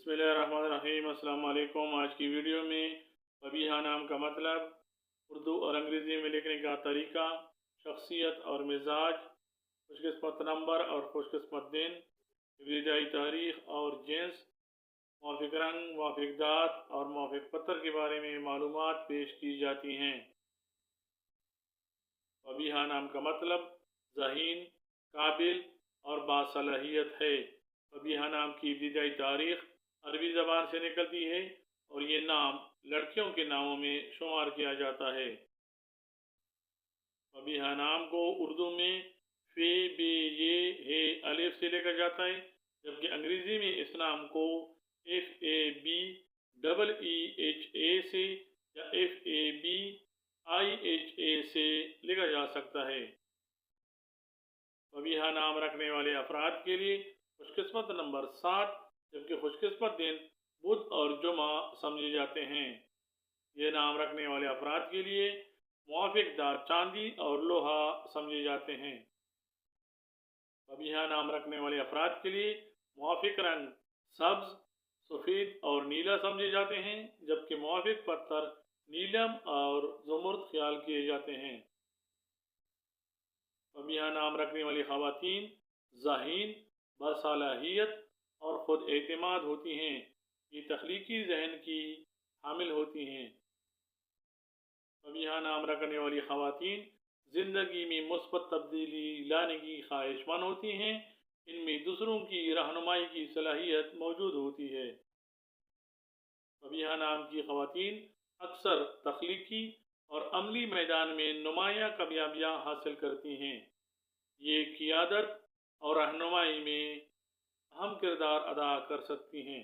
बिस्मिल्लाहिर्रहमानिर्रहीम। अस्सलाम वालेकुम। आज की वीडियो में फ़बीहा नाम का मतलब, उर्दू और अंग्रेज़ी में लिखने का तरीका, शख्सियत और मिजाज, खुशकिस्मत नंबर और खुशकिस्मत दिन, इब्तिदाई तारीख़ और जिन्स, मुवाफ़िक रंग, मुवाफ़िक दात और मुवाफ़िक पत्थर के बारे में मालूमात पेश की जाती हैं। फ़बीहा नाम का मतलब ज़हीन, काबिल और बासलाहियत है। फ़बीहा नाम की इब्तिदाई तारीख़ अरबी ज़बान से निकलती है और ये नाम लड़कियों के नामों में शुमार किया जाता है। फ़बीहा नाम को उर्दू में फ़े बे ये हे अलिफ से लिखा जाता है, जबकि अंग्रेज़ी में इस नाम को FABEEHA से या FABIHA से लिखा जा सकता है। फ़बीहा नाम रखने वाले अफराद के लिए खुशकिस्मत नंबर 7 जबकि खुशकिस्मत दिन बुध और जुमा समझे जाते हैं। ये नाम रखने वाले अफराद के लिए मुवाफ़िक दात चांदी और लोहा समझे जाते हैं। फ़बीहा नाम रखने वाले अफराद के लिए मुवाफ़िक रंग सब्ज़, सफ़ेद और नीला समझे जाते हैं, जबकि मुवाफ़िक पत्थर नीलम और ज़ुमर्द ख्याल किए जाते हैं। फ़बीहा नाम रखने वाली ख़वातीन ज़हीन, बासलाहियत और ख़ुद एतमाद होती हैं। ये तख्लीकी ज़हन की हामिल होती हैं। फ़बीहा नाम रखने वाली ख़वातीन ज़िंदगी में मुस्बत तब्दीली लाने की ख्वाहिशमंद होती हैं। इनमें दूसरों की रहनुमाई की सलाहियत मौजूद होती है। फ़बीहा नाम की ख़वातीन अक्सर तख्लीकी और अमली मैदान में नुमायाँ कामयाबियाँ हासिल करती हैं। ये क़ियादत और रहनुमाई में अहम किरदार अदा कर सकती हैं।